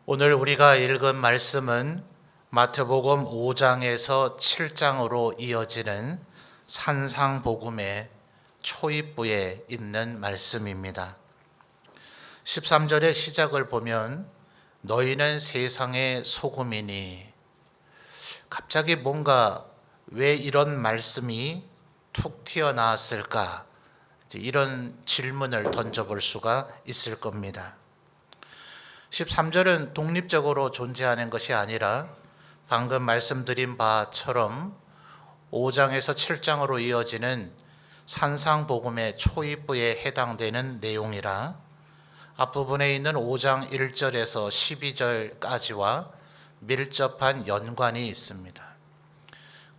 오늘 우리가 읽은 말씀은 마태복음 5장에서 7장으로 이어지는 산상복음의 초입부에 있는 말씀입니다. 13절의 시작을 보면 너희는 세상의 소금이니, 갑자기 뭔가 왜 이런 말씀이 툭 튀어나왔을까, 이런 질문을 던져볼 수가 있을 겁니다. 13절은 독립적으로 존재하는 것이 아니라 방금 말씀드린 바처럼 5장에서 7장으로 이어지는 산상복음의 초입부에 해당되는 내용이라 앞부분에 있는 5장 1절에서 12절까지와 밀접한 연관이 있습니다.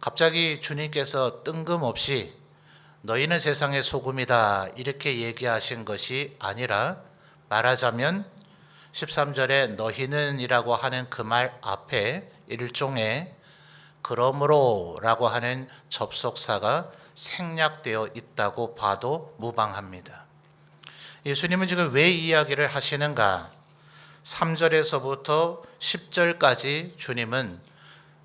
갑자기 주님께서 뜬금없이 너희는 세상의 소금이다 이렇게 얘기하신 것이 아니라, 말하자면 13절에 너희는 이라고 하는 그 말 앞에 일종의 그러므로 라고 하는 접속사가 생략되어 있다고 봐도 무방합니다. 예수님은 지금 왜 이야기를 하시는가? 3절에서부터 10절까지 주님은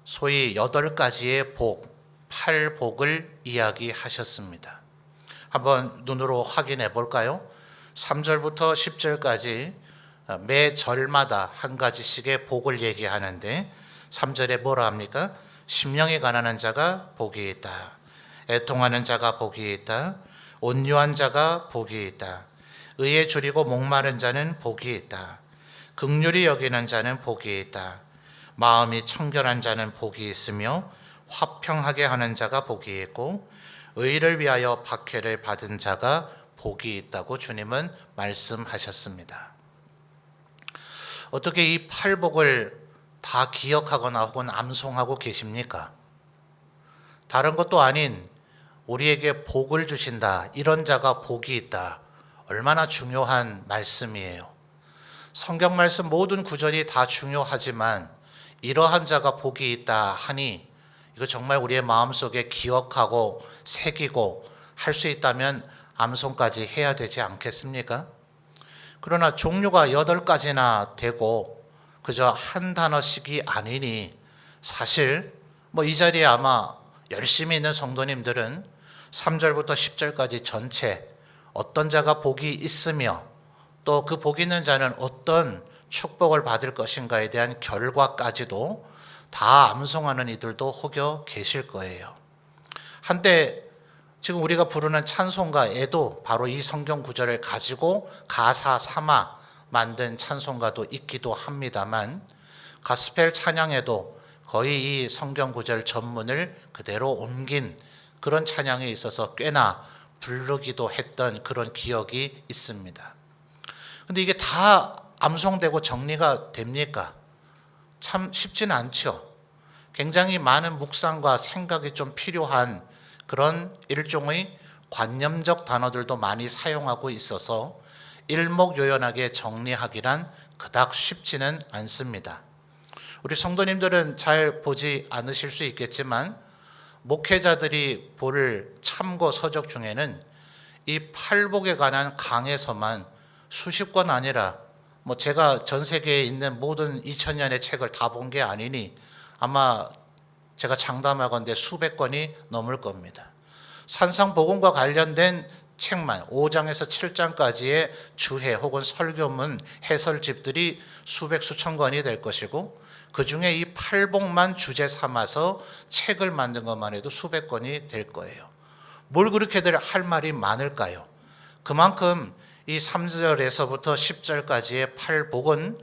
소위 8가지의 복, 8복을 이야기하셨습니다. 한번 눈으로 확인해 볼까요? 3절부터 10절까지 매 절마다 한 가지씩의 복을 얘기하는데 3절에 뭐라 합니까? 심령이 가난한 자가 복이 있다. 애통하는 자가 복이 있다. 온유한 자가 복이 있다. 의에 줄이고 목마른 자는 복이 있다. 긍휼히 여기는 자는 복이 있다. 마음이 청결한 자는 복이 있으며 화평하게 하는 자가 복이 있고 의를 위하여 박해를 받은 자가 복이 있다고 주님은 말씀하셨습니다. 어떻게 이 8복을 다 기억하거나 혹은 암송하고 계십니까? 다른 것도 아닌 우리에게 복을 주신다, 이런 자가 복이 있다, 얼마나 중요한 말씀이에요. 성경 말씀 모든 구절이 다 중요하지만 이러한 자가 복이 있다 하니 이거 정말 우리의 마음속에 기억하고 새기고 할 수 있다면 암송까지 해야 되지 않겠습니까? 그러나 종류가 8가지나 되고 그저 한 단어씩이 아니니 사실 이 자리에 아마 열심히 있는 성도님들은 3절부터 10절까지 전체 어떤 자가 복이 있으며 또 그 복 있는 자는 어떤 축복을 받을 것인가에 대한 결과까지도 다 암송하는 이들도 혹여 계실 거예요. 한때 지금 우리가 부르는 찬송가에도 바로 이 성경 구절을 가지고 가사 삼아 만든 찬송가도 있기도 합니다만, 가스펠 찬양에도 거의 이 성경 구절 전문을 그대로 옮긴 그런 찬양에 있어서 꽤나 부르기도 했던 그런 기억이 있습니다. 그런데 이게 다 암송되고 정리가 됩니까? 참 쉽지는 않죠. 굉장히 많은 묵상과 생각이 좀 필요한 그런 일종의 관념적 단어들도 많이 사용하고 있어서 일목요연하게 정리하기란 그닥 쉽지는 않습니다. 우리 성도님들은 잘 보지 않으실 수 있겠지만 목회자들이 볼 참고 서적 중에는 이 8복에 관한 강에서만 수십 권 아니라 제가 전 세계에 있는 모든 2000년의 책을 다 본 게 아니니 아마 제가 장담하건대 수백 권이 넘을 겁니다. 산상복음과 관련된 책만 5장에서 7장까지의 주해 혹은 설교문 해설집들이 수백 수천 권이 될 것이고, 그 중에 이 8복만 주제 삼아서 책을 만든 것만 해도 수백 권이 될 거예요. 뭘 그렇게들 할 말이 많을까요? 그만큼 이 3절에서부터 10절까지의 8복은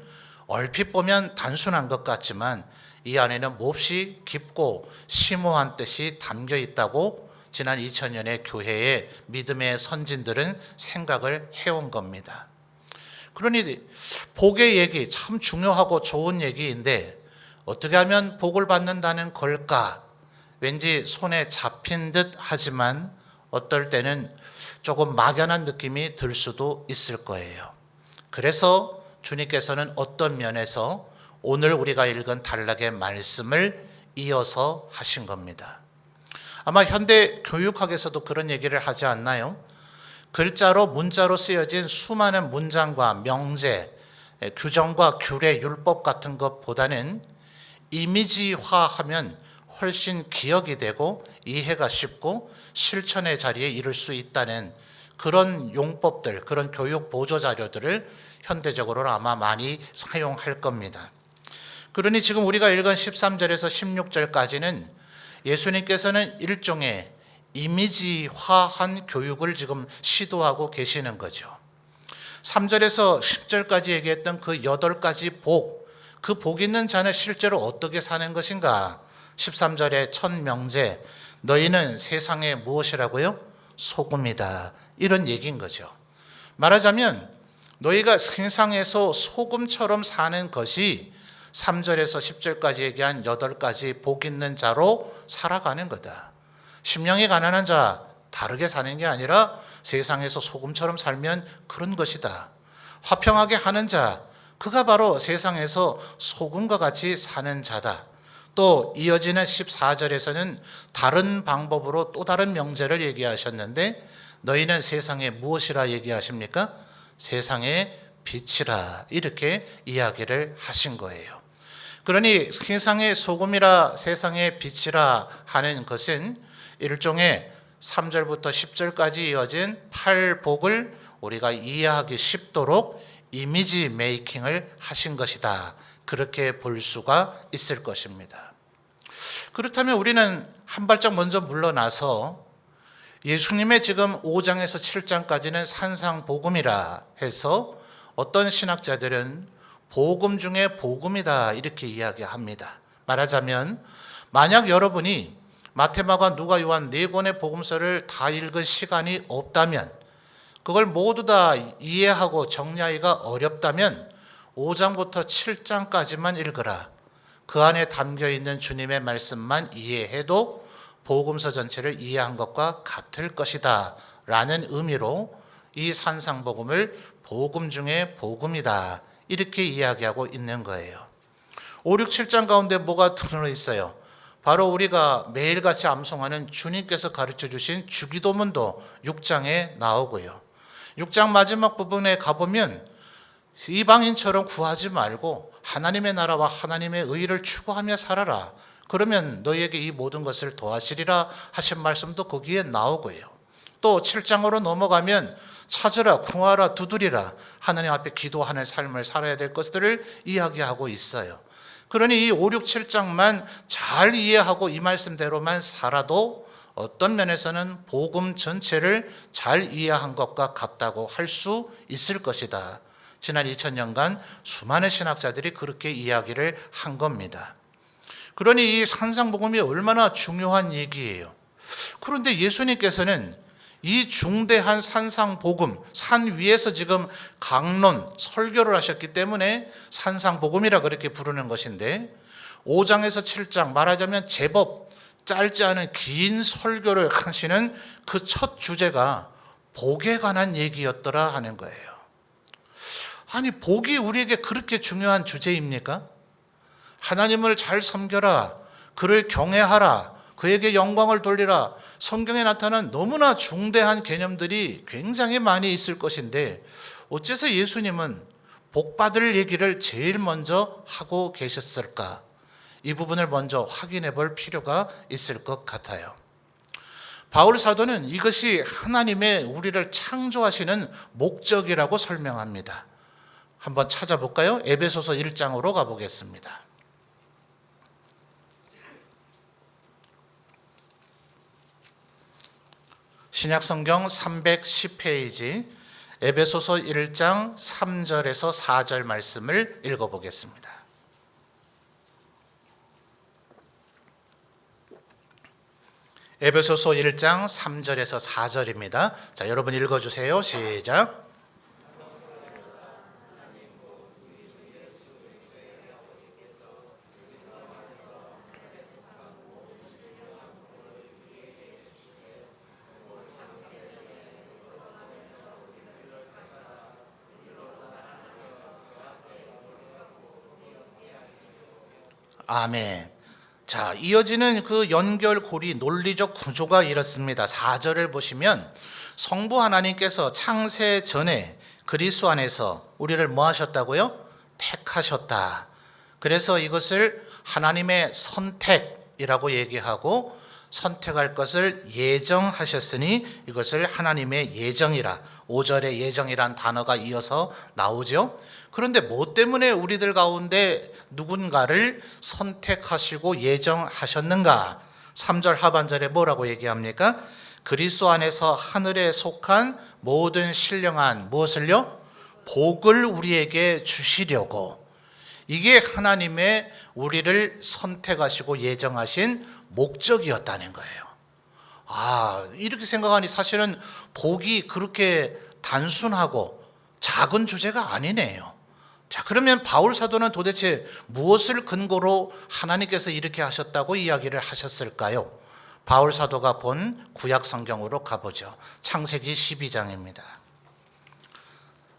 얼핏 보면 단순한 것 같지만 이 안에는 몹시 깊고 심오한 뜻이 담겨 있다고 지난 2000년의 교회의 믿음의 선진들은 생각을 해온 겁니다. 그러니 복의 얘기 참 중요하고 좋은 얘기인데 어떻게 하면 복을 받는다는 걸까? 왠지 손에 잡힌 듯 하지만 어떨 때는 조금 막연한 느낌이 들 수도 있을 거예요. 그래서 주님께서는 어떤 면에서 오늘 우리가 읽은 단락의 말씀을 이어서 하신 겁니다. 아마 현대 교육학에서도 그런 얘기를 하지 않나요? 글자로 문자로 쓰여진 수많은 문장과 명제, 규정과 규례, 율법 같은 것보다는 이미지화하면 훨씬 기억이 되고 이해가 쉽고 실천의 자리에 이를 수 있다는 그런 용법들, 그런 교육 보조 자료들을 현대적으로 아마 많이 사용할 겁니다. 그러니 지금 우리가 읽은 13절에서 16절까지는 예수님께서는 일종의 이미지화한 교육을 지금 시도하고 계시는 거죠. 3절에서 10절까지 얘기했던 그 8가지 복, 그 복 있는 자는 실제로 어떻게 사는 것인가? 13절의 첫 명제, 너희는 세상에 무엇이라고요? 소금이다. 이런 얘기인 거죠. 말하자면 너희가 세상에서 소금처럼 사는 것이 3절에서 10절까지 얘기한 8가지 복 있는 자로 살아가는 거다. 심령이 가난한 자, 다르게 사는 게 아니라 세상에서 소금처럼 살면 그런 것이다. 화평하게 하는 자, 그가 바로 세상에서 소금과 같이 사는 자다. 또 이어지는 14절에서는 다른 방법으로 또 다른 명제를 얘기하셨는데 너희는 세상에 무엇이라 얘기하십니까? 세상의 빛이라 이렇게 이야기를 하신 거예요. 그러니 세상의 소금이라 세상의 빛이라 하는 것은 일종의 3절부터 10절까지 이어진 8복을 우리가 이해하기 쉽도록 이미지 메이킹을 하신 것이다. 그렇게 볼 수가 있을 것입니다. 그렇다면 우리는 한 발짝 먼저 물러나서 예수님의 지금 5장에서 7장까지는 산상복음이라 해서 어떤 신학자들은 복음 중에 복음이다 이렇게 이야기합니다. 말하자면 만약 여러분이 마태마가 누가 요한 4권의 복음서를 다 읽을 시간이 없다면 그걸 모두 다 이해하고 정리하기가 어렵다면 5장부터 7장까지만 읽으라. 그 안에 담겨있는 주님의 말씀만 이해해도 복음서 전체를 이해한 것과 같을 것이다 라는 의미로 이 산상복음을 복음 중에 복음이다 이렇게 이야기하고 있는 거예요. 5, 6, 7장 가운데 뭐가 들어있어요? 바로 우리가 매일같이 암송하는 주님께서 가르쳐 주신 주기도문도 6장에 나오고요. 6장 마지막 부분에 가보면 이방인처럼 구하지 말고 하나님의 나라와 하나님의 의를 추구하며 살아라. 그러면 너희에게 이 모든 것을 더하시리라 하신 말씀도 거기에 나오고요. 또 7장으로 넘어가면 찾으라, 구하라, 두드리라 하나님 앞에 기도하는 삶을 살아야 될 것들을 이야기하고 있어요. 그러니 이 5, 6, 7장만 잘 이해하고 이 말씀대로만 살아도 어떤 면에서는 복음 전체를 잘 이해한 것과 같다고 할 수 있을 것이다. 지난 2000년간 수많은 신학자들이 그렇게 이야기를 한 겁니다. 그러니 이 산상복음이 얼마나 중요한 얘기예요. 그런데 예수님께서는 이 중대한 산상복음, 산 위에서 지금 강론, 설교를 하셨기 때문에 산상복음이라 그렇게 부르는 것인데 5장에서 7장 말하자면 제법 짧지 않은 긴 설교를 하시는 그 첫 주제가 복에 관한 얘기였더라 하는 거예요. 아니, 복이 우리에게 그렇게 중요한 주제입니까? 하나님을 잘 섬겨라, 그를 경외하라, 그에게 영광을 돌리라. 성경에 나타난 너무나 중대한 개념들이 굉장히 많이 있을 것인데 어째서 예수님은 복받을 얘기를 제일 먼저 하고 계셨을까? 이 부분을 먼저 확인해 볼 필요가 있을 것 같아요. 바울 사도는 이것이 하나님의 우리를 창조하시는 목적이라고 설명합니다. 한번 찾아볼까요? 에베소서 1장으로 가보겠습니다. 신약성경 310페이지 에베소서 1장 3절에서 4절 말씀을 읽어보겠습니다. 에베소서 1장 3절에서 4절입니다. 자, 여러분 읽어주세요. 시작. 아멘. 자, 이어지는 그 연결고리 논리적 구조가 이렇습니다. 4절을 보시면 성부 하나님께서 창세 전에 그리스도 안에서 우리를 뭐 하셨다고요? 택하셨다. 그래서 이것을 하나님의 선택이라고 얘기하고 선택할 것을 예정하셨으니 이것을 하나님의 예정이라 5절에 예정이란 단어가 이어서 나오죠. 그런데 뭐 때문에 우리들 가운데 누군가를 선택하시고 예정하셨는가? 3절 하반절에 뭐라고 얘기합니까? 그리스도 안에서 하늘에 속한 모든 신령한 무엇을요? 복을 우리에게 주시려고. 이게 하나님의 우리를 선택하시고 예정하신 목적이었다는 거예요. 이렇게 생각하니 사실은 복이 그렇게 단순하고 작은 주제가 아니네요. 자, 그러면 바울 사도는 도대체 무엇을 근거로 하나님께서 이렇게 하셨다고 이야기를 하셨을까요? 바울 사도가 본 구약 성경으로 가보죠. 창세기 12장입니다.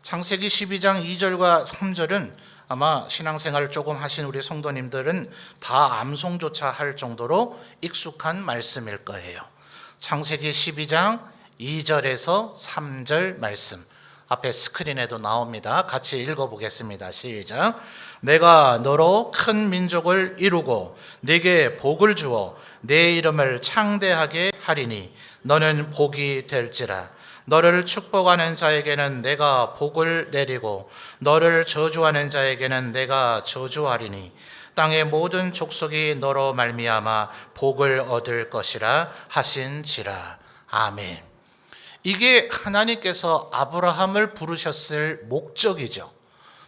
창세기 12장 2절과 3절은 아마 신앙생활을 조금 하신 우리 성도님들은 다 암송조차 할 정도로 익숙한 말씀일 거예요. 창세기 12장 2절에서 3절 말씀. 앞에 스크린에도 나옵니다. 같이 읽어보겠습니다. 시작. 내가 너로 큰 민족을 이루고 네게 복을 주어 내 이름을 창대하게 하리니 너는 복이 될지라. 너를 축복하는 자에게는 내가 복을 내리고 너를 저주하는 자에게는 내가 저주하리니 땅의 모든 족속이 너로 말미암아 복을 얻을 것이라 하신지라. 아멘. 이게 하나님께서 아브라함을 부르셨을 목적이죠.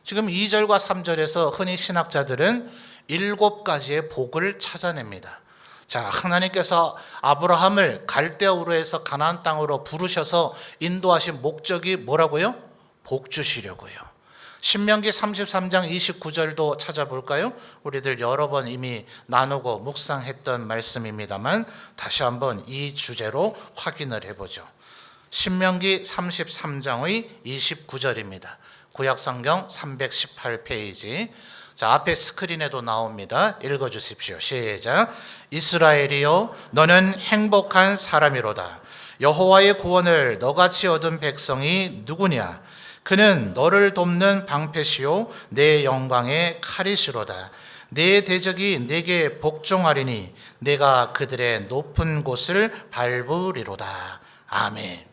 지금 2절과 3절에서 흔히 신학자들은 7가지의 복을 찾아냅니다. 자, 하나님께서 아브라함을 갈대아우르에서 가나안 땅으로 부르셔서 인도하신 목적이 뭐라고요? 복 주시려고요. 신명기 33장 29절도 찾아볼까요? 우리들 여러 번 이미 나누고 묵상했던 말씀입니다만 다시 한번 이 주제로 확인을 해보죠. 신명기 33장의 29절입니다. 구약성경 318페이지. 자, 앞에 스크린에도 나옵니다. 읽어주십시오. 시작. 이스라엘이여 너는 행복한 사람이로다. 여호와의 구원을 너같이 얻은 백성이 누구냐? 그는 너를 돕는 방패시요 내 영광의 칼이시로다. 내 대적이 내게 복종하리니 내가 그들의 높은 곳을 밟으리로다. 아멘.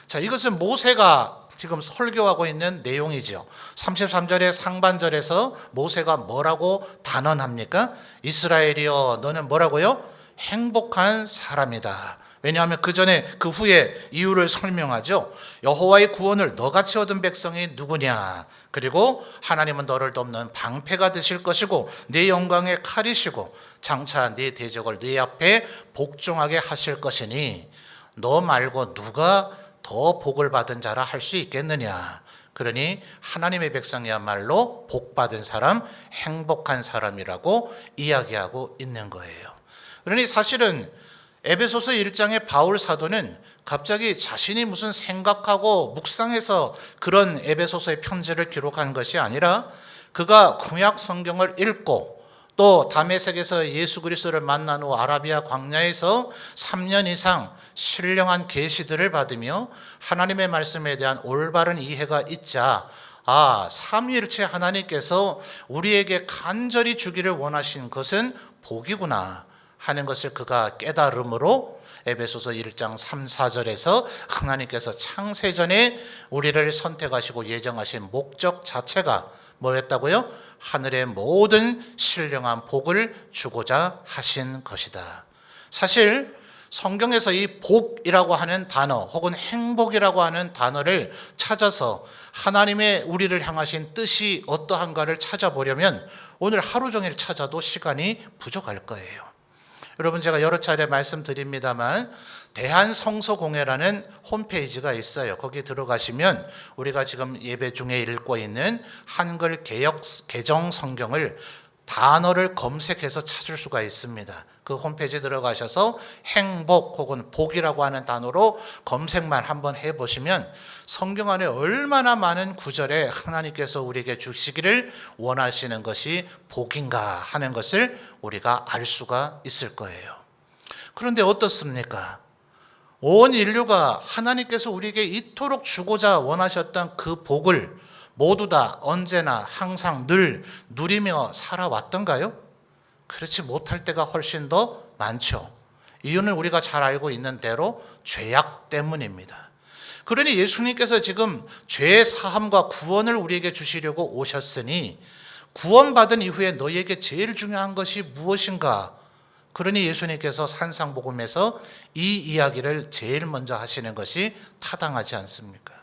자, 이것은 모세가 지금 설교하고 있는 내용이죠. 33절의 상반절에서 모세가 뭐라고 단언합니까? 이스라엘이여 너는 뭐라고요? 행복한 사람이다. 왜냐하면 그 전에 그 후에 이유를 설명하죠. 여호와의 구원을 너같이 얻은 백성이 누구냐? 그리고 하나님은 너를 돕는 방패가 되실 것이고 네 영광의 칼이시고 장차 네 대적을 네 앞에 복종하게 하실 것이니 너 말고 누가 더 복을 받은 자라 할 수 있겠느냐. 그러니 하나님의 백성이야말로 복받은 사람, 행복한 사람이라고 이야기하고 있는 거예요. 그러니 사실은 에베소서 1장의 바울 사도는 갑자기 자신이 무슨 생각하고 묵상해서 그런 에베소서의 편지를 기록한 것이 아니라 그가 구약 성경을 읽고 또 다메섹에서 예수 그리스도를 만난 후 아라비아 광야에서 3년 이상 신령한 계시들을 받으며 하나님의 말씀에 대한 올바른 이해가 있자 삼위일체 하나님께서 우리에게 간절히 주기를 원하신 것은 복이구나 하는 것을 그가 깨달음으로 에베소서 1장 3, 4절에서 하나님께서 창세전에 우리를 선택하시고 예정하신 목적 자체가 뭐였다고요? 하늘의 모든 신령한 복을 주고자 하신 것이다. 사실 성경에서 이 복이라고 하는 단어 혹은 행복이라고 하는 단어를 찾아서 하나님의 우리를 향하신 뜻이 어떠한가를 찾아보려면 오늘 하루 종일 찾아도 시간이 부족할 거예요. 여러분, 제가 여러 차례 말씀드립니다만 대한성서공회라는 홈페이지가 있어요. 거기 들어가시면 우리가 지금 예배 중에 읽고 있는 한글 개정 성경을 단어를 검색해서 찾을 수가 있습니다. 그 홈페이지 들어가셔서 행복 혹은 복이라고 하는 단어로 검색만 한번 해보시면 성경 안에 얼마나 많은 구절에 하나님께서 우리에게 주시기를 원하시는 것이 복인가 하는 것을 우리가 알 수가 있을 거예요. 그런데 어떻습니까? 온 인류가 하나님께서 우리에게 이토록 주고자 원하셨던 그 복을 모두 다 언제나 항상 늘 누리며 살아왔던가요? 그렇지 못할 때가 훨씬 더 많죠. 이유는 우리가 잘 알고 있는 대로 죄악 때문입니다. 그러니 예수님께서 지금 죄의 사함과 구원을 우리에게 주시려고 오셨으니 구원받은 이후에 너희에게 제일 중요한 것이 무엇인가? 그러니 예수님께서 산상복음에서 이 이야기를 제일 먼저 하시는 것이 타당하지 않습니까?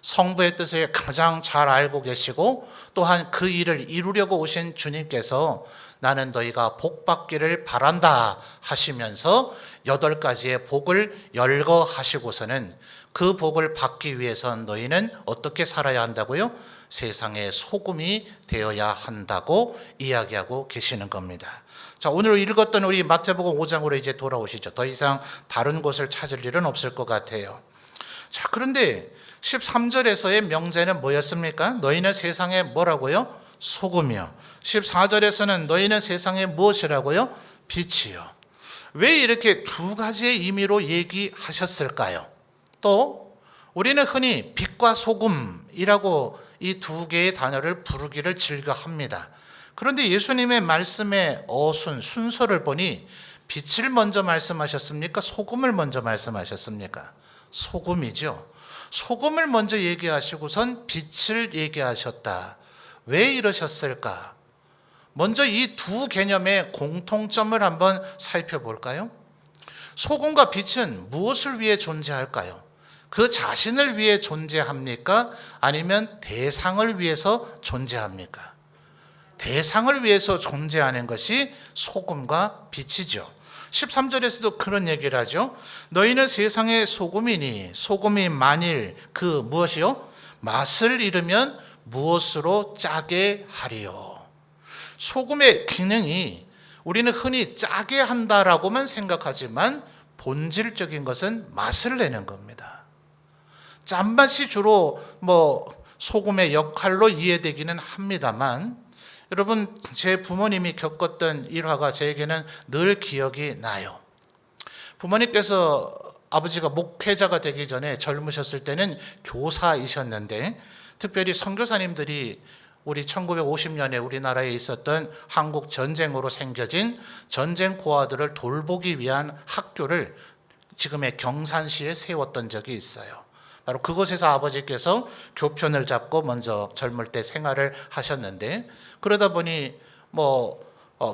성부의 뜻을 가장 잘 알고 계시고 또한 그 일을 이루려고 오신 주님께서 나는 너희가 복 받기를 바란다 하시면서 8가지의 복을 열거하시고서는 그 복을 받기 위해선 너희는 어떻게 살아야 한다고요? 세상의 소금이 되어야 한다고 이야기하고 계시는 겁니다. 자, 오늘 읽었던 우리 마태복음 5장으로 이제 돌아오시죠. 더 이상 다른 곳을 찾을 일은 없을 것 같아요. 자, 그런데 13절에서의 명제는 뭐였습니까? 너희는 세상에 뭐라고요? 소금이요. 14절에서는 너희는 세상에 무엇이라고요? 빛이요. 왜 이렇게 2가지의 의미로 얘기하셨을까요? 또 우리는 흔히 빛과 소금이라고 이 2개의 단어를 부르기를 즐겨합니다. 그런데 예수님의 말씀의 순서를 보니 빛을 먼저 말씀하셨습니까? 소금을 먼저 말씀하셨습니까? 소금이죠. 소금을 먼저 얘기하시고선 빛을 얘기하셨다. 왜 이러셨을까? 먼저 이 2 개념의 공통점을 한번 살펴볼까요? 소금과 빛은 무엇을 위해 존재할까요? 그 자신을 위해 존재합니까? 아니면 대상을 위해서 존재합니까? 대상을 위해서 존재하는 것이 소금과 빛이죠. 13절에서도 그런 얘기를 하죠. 너희는 세상의 소금이니 소금이 만일 그 무엇이요? 맛을 잃으면 무엇으로 짜게 하리요. 소금의 기능이 우리는 흔히 짜게 한다라고만 생각하지만 본질적인 것은 맛을 내는 겁니다. 짠맛이 주로 소금의 역할로 이해되기는 합니다만 여러분, 제 부모님이 겪었던 일화가 저에게는 늘 기억이 나요. 부모님께서 아버지가 목회자가 되기 전에 젊으셨을 때는 교사이셨는데 특별히 선교사님들이 우리 1950년에 우리나라에 있었던 한국 전쟁으로 생겨진 전쟁 고아들을 돌보기 위한 학교를 지금의 경산시에 세웠던 적이 있어요. 바로 그곳에서 아버지께서 교편을 잡고 먼저 젊을 때 생활을 하셨는데 그러다 보니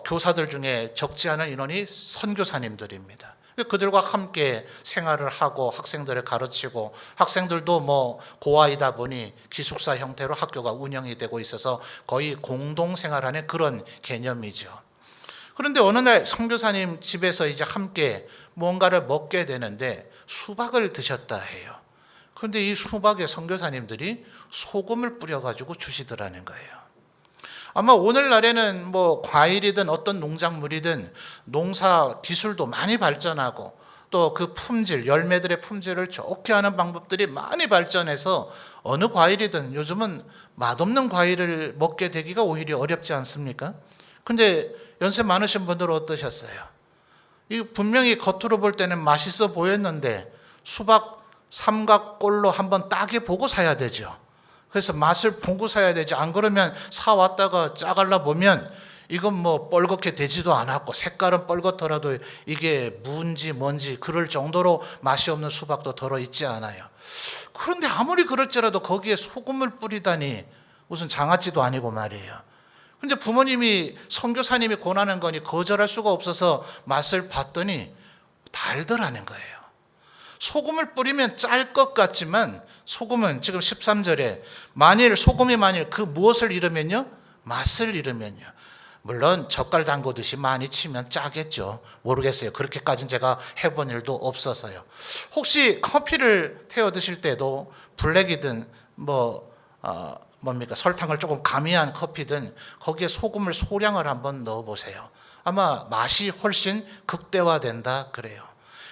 교사들 중에 적지 않은 인원이 선교사님들입니다. 그들과 함께 생활을 하고 학생들을 가르치고 학생들도 고아이다 보니 기숙사 형태로 학교가 운영이 되고 있어서 거의 공동생활하는 그런 개념이죠. 그런데 어느 날 선교사님 집에서 이제 함께 뭔가를 먹게 되는데 수박을 드셨다 해요. 그런데 이 수박에 선교사님들이 소금을 뿌려가지고 주시더라는 거예요. 아마 오늘날에는 과일이든 어떤 농작물이든 농사 기술도 많이 발전하고 또 그 품질, 열매들의 품질을 좋게 하는 방법들이 많이 발전해서 어느 과일이든 요즘은 맛없는 과일을 먹게 되기가 오히려 어렵지 않습니까? 근데 연세 많으신 분들은 어떠셨어요? 이 분명히 겉으로 볼 때는 맛있어 보였는데 수박 삼각꼴로 한번 따게 보고 사야 되죠. 그래서 맛을 보고 사야 되지. 안 그러면 사왔다가 짜갈라 보면 이건 뻘겋게 되지도 않았고 색깔은 뻘겋더라도 이게 무인지 뭔지 그럴 정도로 맛이 없는 수박도 들어있지 않아요. 그런데 아무리 그럴지라도 거기에 소금을 뿌리다니 무슨 장아찌도 아니고 말이에요. 근데 부모님이 선교사님이 권하는 거니 거절할 수가 없어서 맛을 봤더니 달더라는 거예요. 소금을 뿌리면 짤 것 같지만 소금은 지금 13절에 소금이 만일 그 무엇을 잃으면요? 맛을 잃으면요. 물론 젓갈 담그듯이 많이 치면 짜겠죠. 모르겠어요. 그렇게까지는 제가 해본 일도 없어서요. 혹시 커피를 태워 드실 때도 블랙이든 설탕을 조금 가미한 커피든 거기에 소금을 소량을 한번 넣어보세요. 아마 맛이 훨씬 극대화된다 그래요.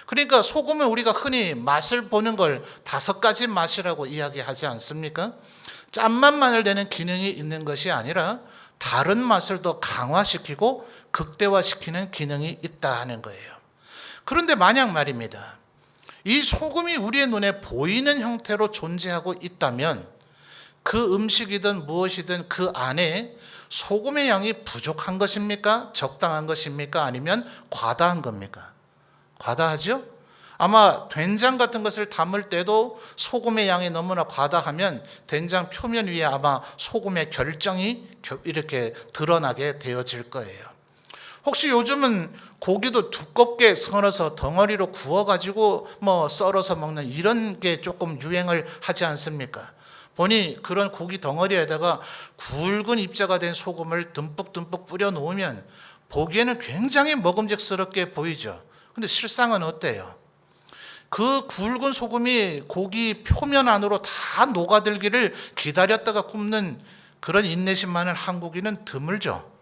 그러니까 소금은 우리가 흔히 맛을 보는 걸 5가지 맛이라고 이야기하지 않습니까? 짠맛만을 내는 기능이 있는 것이 아니라 다른 맛을 더 강화시키고 극대화시키는 기능이 있다 하는 거예요. 그런데 만약 말입니다. 이 소금이 우리의 눈에 보이는 형태로 존재하고 있다면 그 그 음식이든 무엇이든 그 안에 소금의 양이 부족한 것입니까? 적당한 것입니까? 아니면 과다한 겁니까? 과다하죠? 아마 된장 같은 것을 담을 때도 소금의 양이 너무나 과다하면 된장 표면 위에 아마 소금의 결정이 이렇게 드러나게 되어질 거예요. 혹시 요즘은 고기도 두껍게 썰어서 덩어리로 구워가지고 썰어서 먹는 이런 게 조금 유행을 하지 않습니까? 보니 그런 고기 덩어리에다가 굵은 입자가 된 소금을 듬뿍듬뿍 뿌려 놓으면 보기에는 굉장히 먹음직스럽게 보이죠. 근데 실상은 어때요? 그 굵은 소금이 고기 표면 안으로 다 녹아들기를 기다렸다가 굽는 그런 인내심 많은 한국인은 드물죠.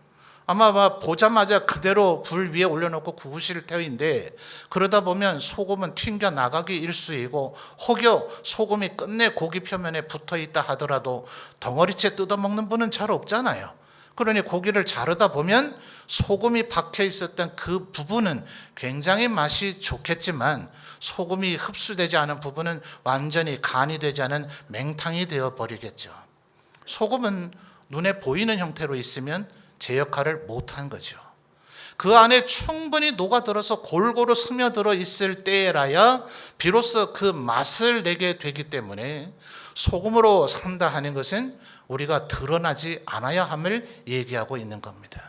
아마 보자마자 그대로 불 위에 올려놓고 구우실 터인데, 그러다 보면 소금은 튕겨 나가기 일쑤이고 혹여 소금이 끝내 고기 표면에 붙어 있다 하더라도 덩어리째 뜯어먹는 분은 잘 없잖아요. 그러니 고기를 자르다 보면 소금이 박혀 있었던 그 부분은 굉장히 맛이 좋겠지만 소금이 흡수되지 않은 부분은 완전히 간이 되지 않은 맹탕이 되어 버리겠죠. 소금은 눈에 보이는 형태로 있으면 제 역할을 못한 거죠. 그 안에 충분히 녹아들어서 골고루 스며들어 있을 때라야 비로소 그 맛을 내게 되기 때문에 소금으로 산다 하는 것은 우리가 드러나지 않아야 함을 얘기하고 있는 겁니다.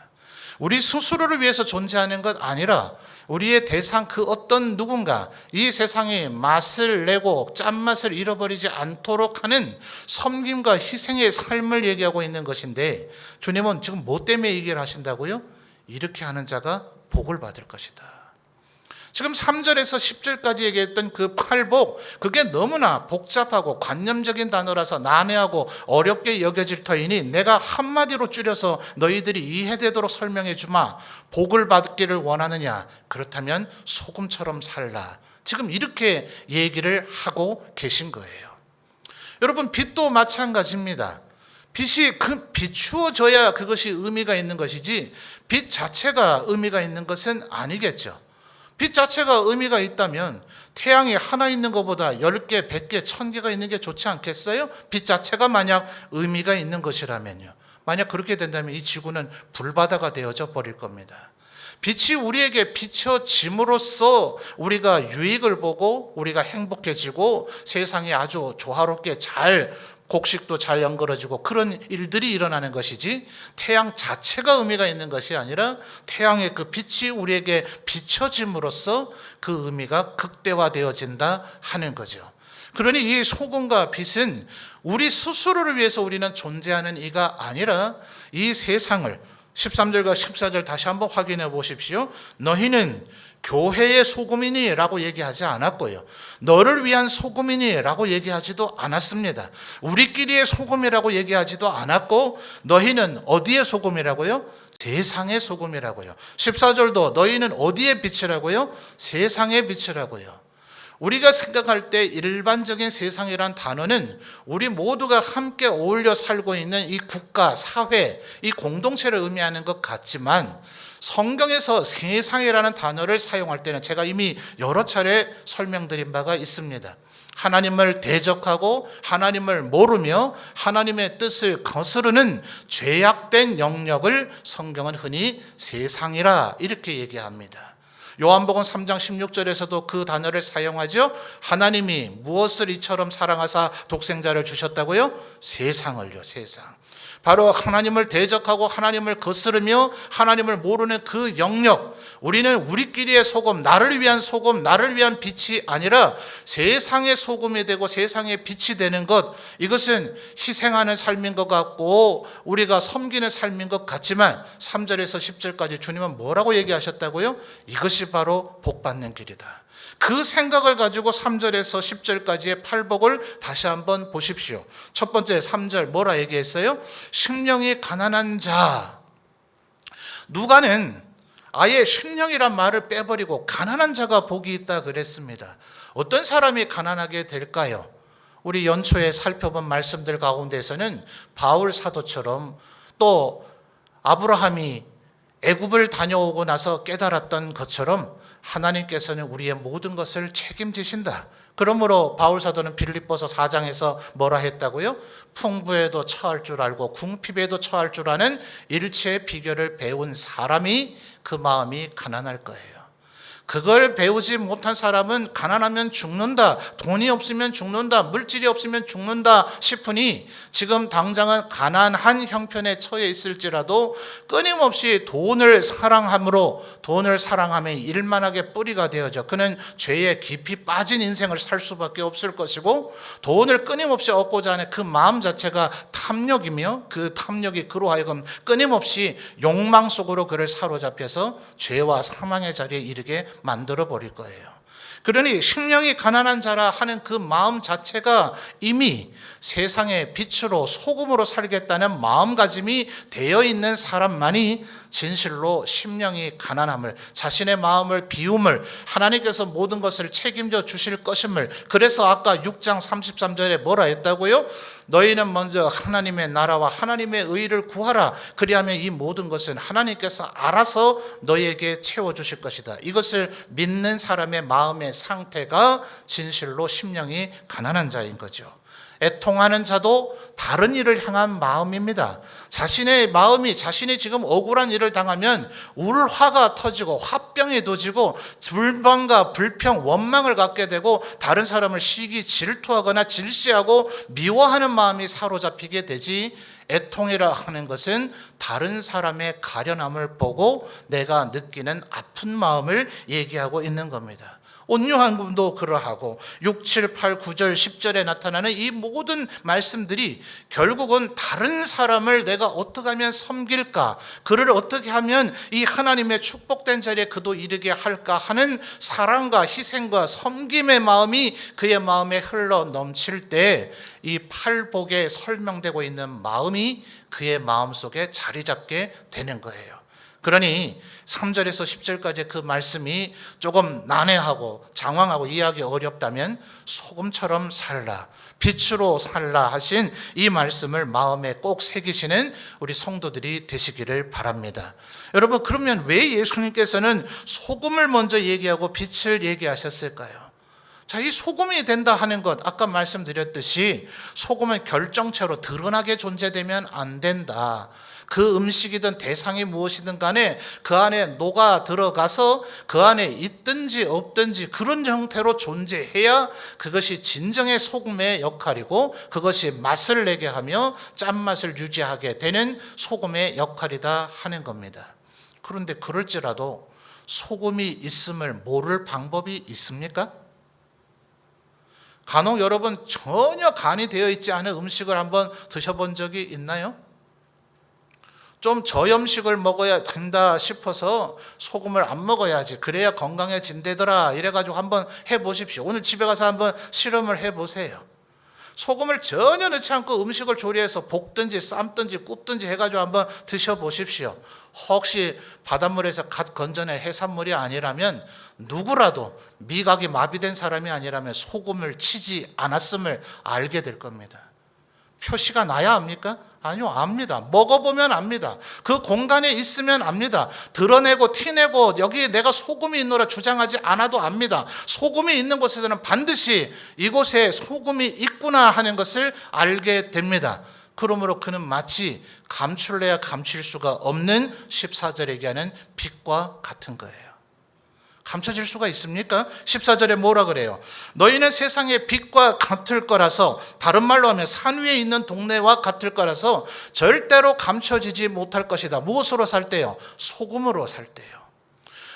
우리 스스로를 위해서 존재하는 것 아니라 우리의 대상 그 어떤 누군가 이 세상에 맛을 내고 짠맛을 잃어버리지 않도록 하는 섬김과 희생의 삶을 얘기하고 있는 것인데, 주님은 지금 뭐 때문에 얘기를 하신다고요? 이렇게 하는 자가 복을 받을 것이다. 지금 3절에서 10절까지 얘기했던 그 팔복, 그게 너무나 복잡하고 관념적인 단어라서 난해하고 어렵게 여겨질 터이니 내가 한마디로 줄여서 너희들이 이해되도록 설명해 주마. 복을 받기를 원하느냐? 그렇다면 소금처럼 살라. 지금 이렇게 얘기를 하고 계신 거예요. 여러분, 빛도 마찬가지입니다. 빛이 비추어져야 그것이 의미가 있는 것이지 빛 자체가 의미가 있는 것은 아니겠죠. 빛 자체가 의미가 있다면 태양이 하나 있는 것보다 10개, 100개, 1000개가 있는 게 좋지 않겠어요? 빛 자체가 만약 의미가 있는 것이라면요. 만약 그렇게 된다면 이 지구는 불바다가 되어져 버릴 겁니다. 빛이 우리에게 비춰짐으로써 우리가 유익을 보고 우리가 행복해지고 세상이 아주 조화롭게 잘 곡식도 잘 연걸어지고 그런 일들이 일어나는 것이지, 태양 자체가 의미가 있는 것이 아니라 태양의 그 빛이 우리에게 비춰짐으로써 그 의미가 극대화되어진다 하는 거죠. 그러니 이 소금과 빛은 우리 스스로를 위해서 우리는 존재하는 이가 아니라 이 세상을, 13절과 14절 다시 한번 확인해 보십시오. 너희는 교회의 소금이니 라고 얘기하지 않았고요. 너를 위한 소금이니 라고 얘기하지도 않았습니다. 우리끼리의 소금이라고 얘기하지도 않았고, 너희는 어디의 소금이라고요? 세상의 소금이라고요. 14절도 너희는 어디의 빛이라고요? 세상의 빛이라고요. 우리가 생각할 때 일반적인 세상이란 단어는 우리 모두가 함께 어울려 살고 있는 이 국가, 사회, 이 공동체를 의미하는 것 같지만, 성경에서 세상이라는 단어를 사용할 때는 제가 이미 여러 차례 설명드린 바가 있습니다. 하나님을 대적하고 하나님을 모르며 하나님의 뜻을 거스르는 죄악된 영역을 성경은 흔히 세상이라 이렇게 얘기합니다. 요한복음 3장 16절에서도 그 단어를 사용하죠. 하나님이 무엇을 이처럼 사랑하사 독생자를 주셨다고요? 세상을요, 세상. 바로 하나님을 대적하고 하나님을 거스르며 하나님을 모르는 그 영역, 우리는 우리끼리의 소금, 나를 위한 소금, 나를 위한 빛이 아니라 세상의 소금이 되고 세상의 빛이 되는 것, 이것은 희생하는 삶인 것 같고 우리가 섬기는 삶인 것 같지만 3절에서 10절까지 주님은 뭐라고 얘기하셨다고요? 이것이 바로 복받는 길이다. 그 생각을 가지고 3절에서 10절까지의 팔복을 다시 한번 보십시오. 첫 번째 3절 뭐라 얘기했어요? 심령이 가난한 자. 누가는 아예 심령이란 말을 빼버리고 가난한 자가 복이 있다 그랬습니다. 어떤 사람이 가난하게 될까요? 우리 연초에 살펴본 말씀들 가운데서는 바울 사도처럼, 또 아브라함이 애굽을 다녀오고 나서 깨달았던 것처럼 하나님께서는 우리의 모든 것을 책임지신다. 그러므로 바울 사도는 빌립보서 4장에서 뭐라 했다고요? 풍부에도 처할 줄 알고 궁핍에도 처할 줄 아는 일체의 비결을 배운 사람이 그 마음이 가난할 거예요. 그걸 배우지 못한 사람은 가난하면 죽는다, 돈이 없으면 죽는다, 물질이 없으면 죽는다 싶으니 지금 당장은 가난한 형편에 처해 있을지라도 끊임없이 돈을 사랑함으로, 돈을 사랑함에 일만하게 뿌리가 되어져 그는 죄에 깊이 빠진 인생을 살 수밖에 없을 것이고, 돈을 끊임없이 얻고자 하는 그 마음 자체가 탐욕이며 그 탐욕이 그로 하여금 끊임없이 욕망 속으로 그를 사로잡혀서 죄와 사망의 자리에 이르게 만들어 버릴 거예요. 그러니 심령이 가난한 자라 하는 그 마음 자체가 이미 세상의 빛으로 소금으로 살겠다는 마음가짐이 되어 있는 사람만이 진실로 심령이 가난함을, 자신의 마음을 비움을, 하나님께서 모든 것을 책임져 주실 것임을, 그래서 아까 6장 33절에 뭐라 했다고요? 너희는 먼저 하나님의 나라와 하나님의 의를 구하라. 그리하면 이 모든 것은 하나님께서 알아서 너희에게 채워주실 것이다. 이것을 믿는 사람의 마음의 상태가 진실로 심령이 가난한 자인 거죠. 애통하는 자도 다른 일을 향한 마음입니다. 자신의 마음이, 자신이 지금 억울한 일을 당하면 울화가 터지고 화병이 도지고 불만과 불평, 원망을 갖게 되고 다른 사람을 시기 질투하거나 질시하고 미워하는 마음이 사로잡히게 되지, 애통이라 하는 것은 다른 사람의 가련함을 보고 내가 느끼는 아픈 마음을 얘기하고 있는 겁니다. 온유한 분도 그러하고 6, 7, 8, 9절, 10절에 나타나는 이 모든 말씀들이 결국은 다른 사람을 내가 어떻게 하면 섬길까, 그를 어떻게 하면 이 하나님의 축복된 자리에 그도 이르게 할까 하는 사랑과 희생과 섬김의 마음이 그의 마음에 흘러 넘칠 때 이 팔복에 설명되고 있는 마음이 그의 마음속에 자리 잡게 되는 거예요. 그러니 3절에서 10절까지 그 말씀이 조금 난해하고 장황하고 이해하기 어렵다면 소금처럼 살라, 빛으로 살라 하신 이 말씀을 마음에 꼭 새기시는 우리 성도들이 되시기를 바랍니다. 여러분, 그러면 왜 예수님께서는 소금을 먼저 얘기하고 빛을 얘기하셨을까요? 자, 이 소금이 된다 하는 것, 아까 말씀드렸듯이 소금은 결정체로 드러나게 존재되면 안 된다. 그 음식이든 대상이 무엇이든 간에 그 안에 녹아 들어가서 그 안에 있든지 없든지 그런 형태로 존재해야 그것이 진정의 소금의 역할이고 그것이 맛을 내게 하며 짠맛을 유지하게 되는 소금의 역할이다 하는 겁니다. 그런데 그럴지라도 소금이 있음을 모를 방법이 있습니까? 간혹 여러분 전혀 간이 되어 있지 않은 음식을 한번 드셔본 적이 있나요? 좀 저염식을 먹어야 된다 싶어서 소금을 안 먹어야지, 그래야 건강해진대더라 이래가지고 한번 해보십시오. 오늘 집에 가서 한번 실험을 해보세요. 소금을 전혀 넣지 않고 음식을 조리해서 볶든지 삶든지 굽든지 해가지고 한번 드셔보십시오. 혹시 바닷물에서 갓 건져낸 해산물이 아니라면, 누구라도 미각이 마비된 사람이 아니라면 소금을 치지 않았음을 알게 될 겁니다. 표시가 나야 합니까? 아니요, 압니다. 먹어보면 압니다. 그 공간에 있으면 압니다. 드러내고 티내고 여기에 내가 소금이 있노라 주장하지 않아도 압니다. 소금이 있는 곳에서는 반드시 이곳에 소금이 있구나 하는 것을 알게 됩니다. 그러므로 그는 마치 감출래야 감출 수가 없는 14절에 얘기하는 빛과 같은 거예요. 감춰질 수가 있습니까? 14절에 뭐라 그래요? 너희는 세상의 빛과 같을 거라서, 다른 말로 하면 산 위에 있는 동네와 같을 거라서 절대로 감춰지지 못할 것이다. 무엇으로 살 때요? 소금으로 살 때요.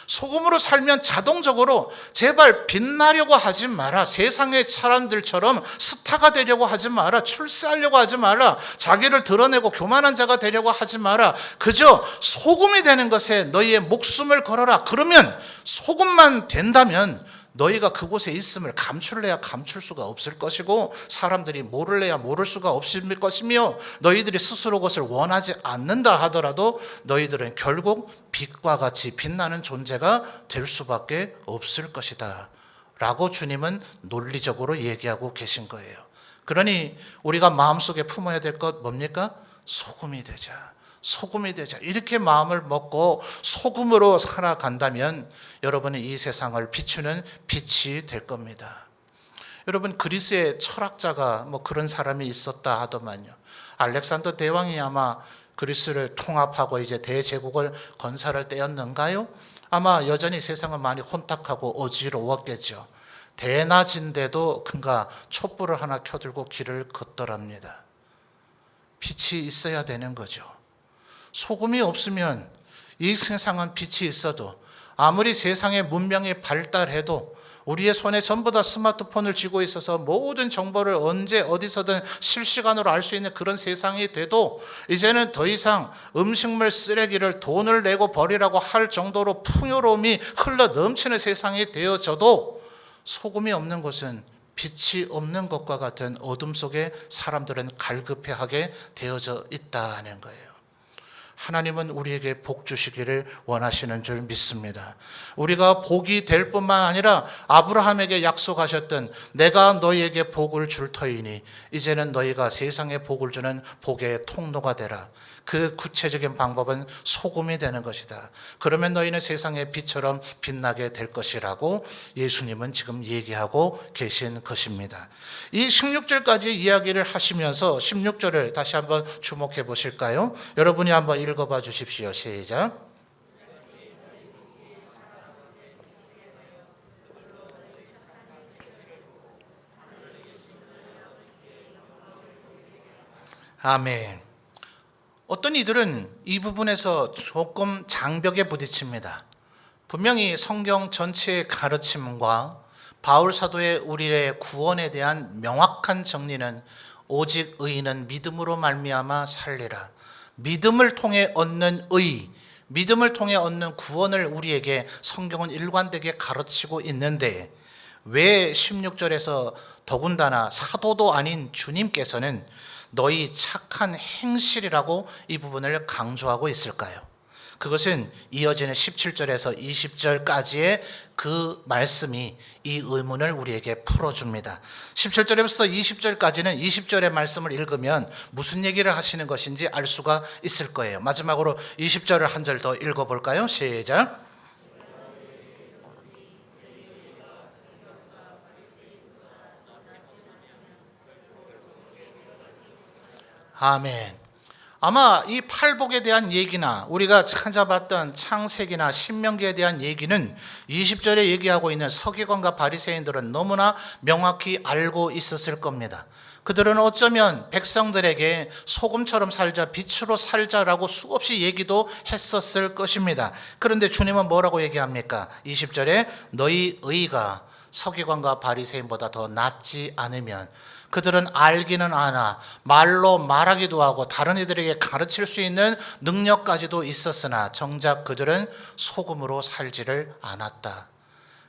소금으로 살면 자동적으로 제발 빛나려고 하지 마라. 세상의 사람들처럼 스타가 되려고 하지 마라. 출세하려고 하지 마라. 자기를 드러내고 교만한 자가 되려고 하지 마라. 그저 소금이 되는 것에 너희의 목숨을 걸어라. 그러면 소금만 된다면 너희가 그곳에 있음을 감출래야 감출 수가 없을 것이고 사람들이 모를래야 모를 수가 없을 것이며, 너희들이 스스로 그것을 원하지 않는다 하더라도 너희들은 결국 빛과 같이 빛나는 존재가 될 수밖에 없을 것이다 라고 주님은 논리적으로 얘기하고 계신 거예요. 그러니 우리가 마음속에 품어야 될 것 뭡니까? 소금이 되자. 소금이 되자. 이렇게 마음을 먹고 소금으로 살아간다면 여러분이 이 세상을 비추는 빛이 될 겁니다. 여러분, 그리스의 철학자가 뭐 그런 사람이 있었다 하더만요. 알렉산더 대왕이 아마 그리스를 통합하고 이제 대제국을 건설할 때였는가요? 아마 여전히 세상은 많이 혼탁하고 어지러웠겠죠. 대낮인데도 그가 촛불을 하나 켜들고 길을 걷더랍니다. 빛이 있어야 되는 거죠. 소금이 없으면 이 세상은 빛이 있어도 아무리 세상의 문명이 발달해도 우리의 손에 전부 다 스마트폰을 쥐고 있어서 모든 정보를 언제 어디서든 실시간으로 알 수 있는 그런 세상이 돼도 이제는 더 이상 음식물 쓰레기를 돈을 내고 버리라고 할 정도로 풍요로움이 흘러 넘치는 세상이 되어져도 소금이 없는 곳은 빛이 없는 것과 같은 어둠 속에 사람들은 갈급해하게 되어져 있다는 거예요. 하나님은 우리에게 복 주시기를 원하시는 줄 믿습니다. 우리가 복이 될 뿐만 아니라 아브라함에게 약속하셨던 내가 너희에게 복을 줄 터이니 이제는 너희가 세상에 복을 주는 복의 통로가 되라. 그 구체적인 방법은 소금이 되는 것이다. 그러면 너희는 세상의 빛처럼 빛나게 될 것이라고 예수님은 지금 얘기하고 계신 것입니다. 이 16절까지 이야기를 하시면서 16절을 다시 한번 주목해 보실까요? 여러분이 한번 읽어봐 주십시오. 시작. 아멘. 어떤 이들은 이 부분에서 조금 장벽에 부딪힙니다. 분명히 성경 전체의 가르침과 바울 사도의 우리의 구원에 대한 명확한 정리는 오직 의인은 믿음으로 말미암아 살리라. 믿음을 통해 얻는 의, 믿음을 통해 얻는 구원을 우리에게 성경은 일관되게 가르치고 있는데 왜 16절에서 더군다나 사도도 아닌 주님께서는 너희 착한 행실이라고 이 부분을 강조하고 있을까요? 그것은 이어지는 17절에서 20절까지의 그 말씀이 이 의문을 우리에게 풀어줍니다. 17절에서 20절까지는 20절의 말씀을 읽으면 무슨 얘기를 하시는 것인지 알 수가 있을 거예요. 마지막으로 20절을 한 절 더 읽어볼까요? 시작. 아멘. 아마 이 팔복에 대한 얘기나 우리가 찾아봤던 창세기나 신명기에 대한 얘기는 20절에 얘기하고 있는 서기관과 바리새인들은 너무나 명확히 알고 있었을 겁니다. 그들은 어쩌면 백성들에게 소금처럼 살자, 빛으로 살자라고 수없이 얘기도 했었을 것입니다. 그런데 주님은 뭐라고 얘기합니까? 20절에 너희 의가 서기관과 바리새인보다 더 낫지 않으면 그들은 알기는 아나 말로 말하기도 하고 다른 이들에게 가르칠 수 있는 능력까지도 있었으나 정작 그들은 소금으로 살지를 않았다.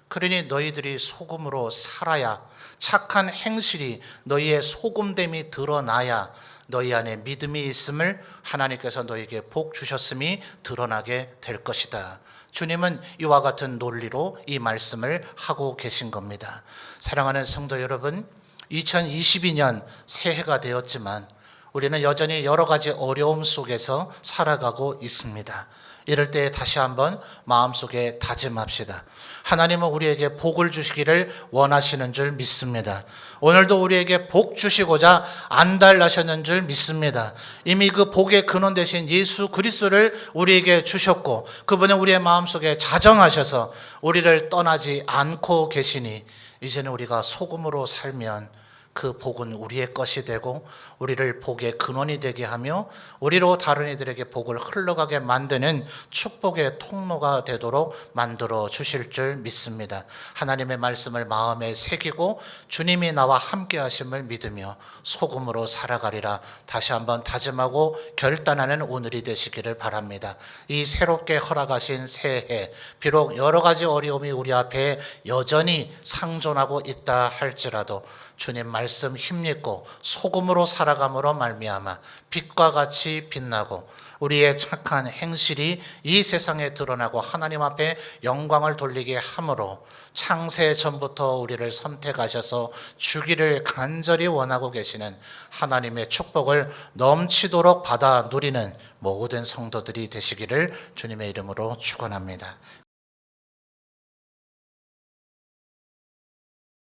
그러니 너희들이 소금으로 살아야 착한 행실이 너희의 소금됨이 드러나야 너희 안에 믿음이 있음을 하나님께서 너희에게 복 주셨음이 드러나게 될 것이다. 주님은 이와 같은 논리로 이 말씀을 하고 계신 겁니다. 사랑하는 성도 여러분, 2022년 새해가 되었지만 우리는 여전히 여러 가지 어려움 속에서 살아가고 있습니다. 이럴 때 다시 한번 마음속에 다짐합시다. 하나님은 우리에게 복을 주시기를 원하시는 줄 믿습니다. 오늘도 우리에게 복 주시고자 안달나셨는 줄 믿습니다. 이미 그 복의 근원 되신 예수 그리스도를 우리에게 주셨고 그분은 우리의 마음속에 자정하셔서 우리를 떠나지 않고 계시니 이제는 우리가 소금으로 살면 그 복은 우리의 것이 되고 우리를 복의 근원이 되게 하며 우리로 다른 이들에게 복을 흘러가게 만드는 축복의 통로가 되도록 만들어 주실 줄 믿습니다. 하나님의 말씀을 마음에 새기고 주님이 나와 함께 하심을 믿으며 소금으로 살아가리라 다시 한번 다짐하고 결단하는 오늘이 되시기를 바랍니다. 이 새롭게 허락하신 새해 비록 여러 가지 어려움이 우리 앞에 여전히 상존하고 있다 할지라도 주님 말씀 힘입고 소금으로 살아감으로 말미암아 빛과 같이 빛나고 우리의 착한 행실이 이 세상에 드러나고 하나님 앞에 영광을 돌리게 함으로 창세 전부터 우리를 선택하셔서 주기를 간절히 원하고 계시는 하나님의 축복을 넘치도록 받아 누리는 모든 성도들이 되시기를 주님의 이름으로 축원합니다.